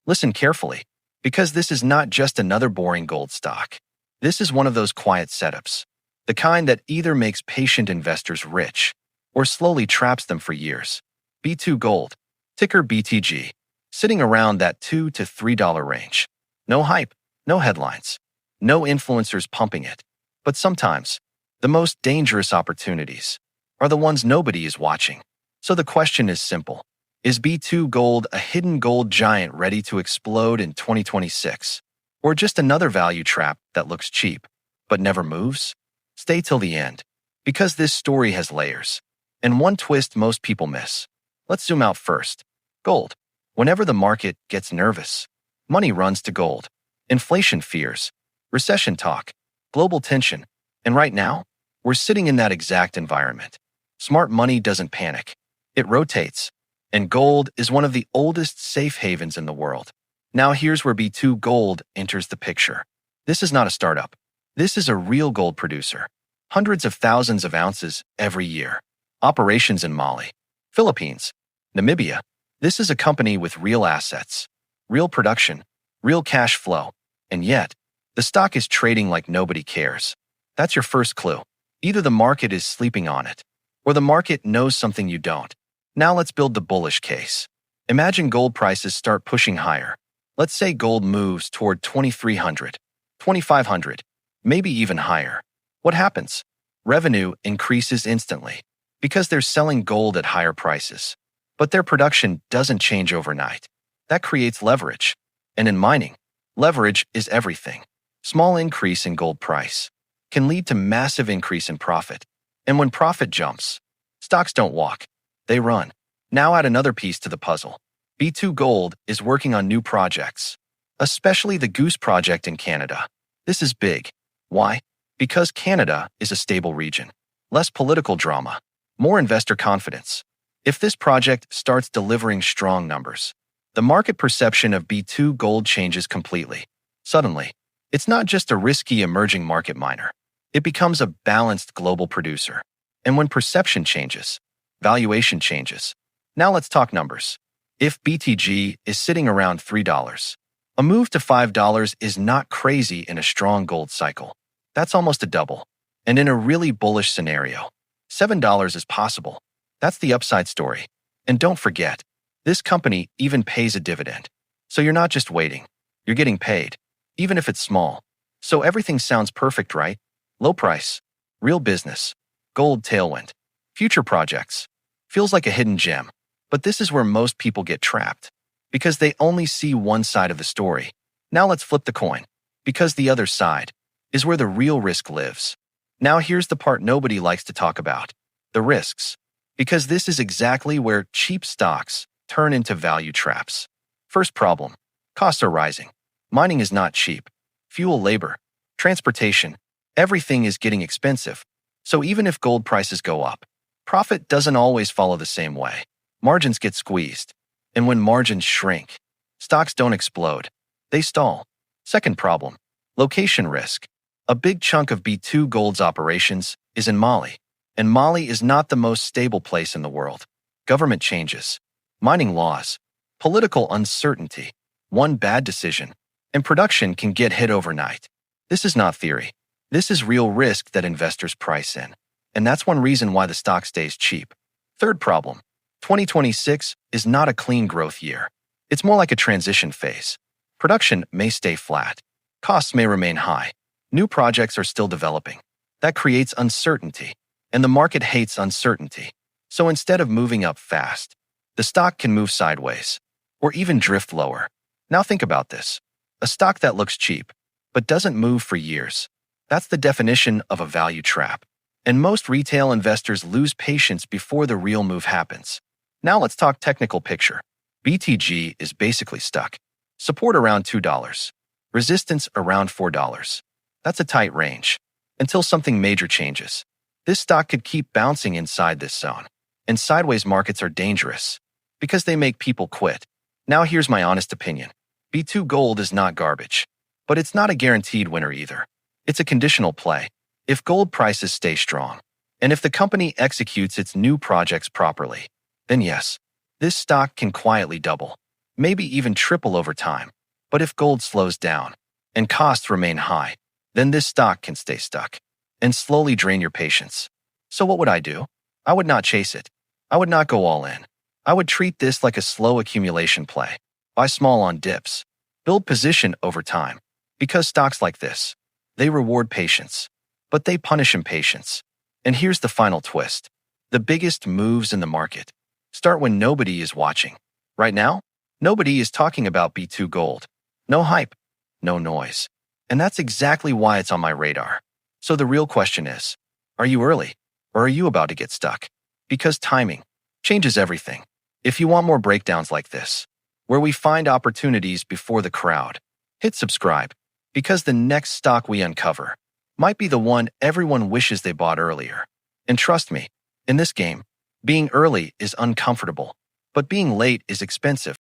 Listen carefully, because this is not just another boring gold stock. This is one of those quiet setups, the kind that either makes patient investors rich or slowly traps them for years. B2Gold, ticker BTG, sitting around that $2 to $3 range. No hype, no headlines, no influencers pumping it. But sometimes, the most dangerous opportunities are the ones nobody is watching. So the question is simple. Is B2Gold a hidden gold giant ready to explode in 2026? Or just another value trap that looks cheap, but never moves? Stay till the end, because this story has layers, and one twist most people miss. Let's zoom out first. Gold. Whenever the market gets nervous, money runs to gold. Inflation fears, recession talk, global tension, and right now, we're sitting in that exact environment. Smart money doesn't panic. It rotates. And gold is one of the oldest safe havens in the world. Now here's where B2Gold enters the picture. This is not a startup. This is a real gold producer. Hundreds of thousands of ounces every year. Operations in Mali, Philippines, Namibia. This is a company with real assets, real production, real cash flow. And yet, the stock is trading like nobody cares. That's your first clue. Either the market is sleeping on it, or the market knows something you don't. Now let's build the bullish case. Imagine gold prices start pushing higher. Let's say gold moves toward 2,300, 2,500, maybe even higher. What happens? Revenue increases instantly because they're selling gold at higher prices. But their production doesn't change overnight. That creates leverage. And in mining, leverage is everything. Small increase in gold price can lead to massive increase in profit. And when profit jumps, stocks don't walk. They run. Now add another piece to the puzzle. B2Gold is working on new projects, especially the Goose project in Canada. This is big. Why? Because Canada is a stable region. Less political drama, more investor confidence. If this project starts delivering strong numbers, the market perception of B2Gold changes completely. Suddenly, it's not just a risky emerging market miner. It becomes a balanced global producer. And when perception changes, valuation changes. Now let's talk numbers. If BTG is sitting around $3, a move to $5 is not crazy in a strong gold cycle. That's almost a double. And in a really bullish scenario, $7 is possible. That's the upside story. And don't forget, this company even pays a dividend. So you're not just waiting. You're getting paid, even if it's small. So everything sounds perfect, right? Low price, real business, gold tailwind, future projects. Feels like a hidden gem. But this is where most people get trapped, because they only see one side of the story. Now let's flip the coin, because the other side is where the real risk lives. Now here's the part nobody likes to talk about, the risks, because this is exactly where cheap stocks turn into value traps. First problem, costs are rising. Mining is not cheap. Fuel, labor, transportation, everything is getting expensive. So even if gold prices go up, profit doesn't always follow the same way. Margins get squeezed. And when margins shrink, stocks don't explode. They stall. Second problem, location risk. A big chunk of B2Gold's operations is in Mali. And Mali is not the most stable place in the world. Government changes, mining laws, political uncertainty, one bad decision, and production can get hit overnight. This is not theory. This is real risk that investors price in. And that's one reason why the stock stays cheap. Third problem, 2026 is not a clean growth year. It's more like a transition phase. Production may stay flat. Costs may remain high. New projects are still developing. That creates uncertainty. And the market hates uncertainty. So instead of moving up fast, the stock can move sideways or even drift lower. Now think about this. A stock that looks cheap, but doesn't move for years. That's the definition of a value trap. And most retail investors lose patience before the real move happens. Now let's talk technical picture. BTG is basically stuck. Support around $2. Resistance around $4. That's a tight range. Until something major changes. This stock could keep bouncing inside this zone. And sideways markets are dangerous because they make people quit. Now here's my honest opinion. B2Gold is not garbage. But it's not a guaranteed winner either. It's a conditional play. If gold prices stay strong, and if the company executes its new projects properly, then yes, this stock can quietly double. maybe even triple over time. But if gold slows down and costs remain high, then this stock can stay stuck and slowly drain your patience. So what would I do? I would not chase it. I would not go all in. I would treat this like a slow accumulation play. Buy small on dips. Build position over time. Because stocks like this, they reward patience, but they punish impatience. And here's the final twist. The biggest moves in the market start when nobody is watching. Right now, nobody is talking about B2Gold. No hype, no noise. And that's exactly why it's on my radar. So the real question is, are you early or are you about to get stuck? Because timing changes everything. If you want more breakdowns like this, where we find opportunities before the crowd, hit subscribe, because the next stock we uncover might be the one everyone wishes they bought earlier. And trust me, in this game, being early is uncomfortable, but being late is expensive.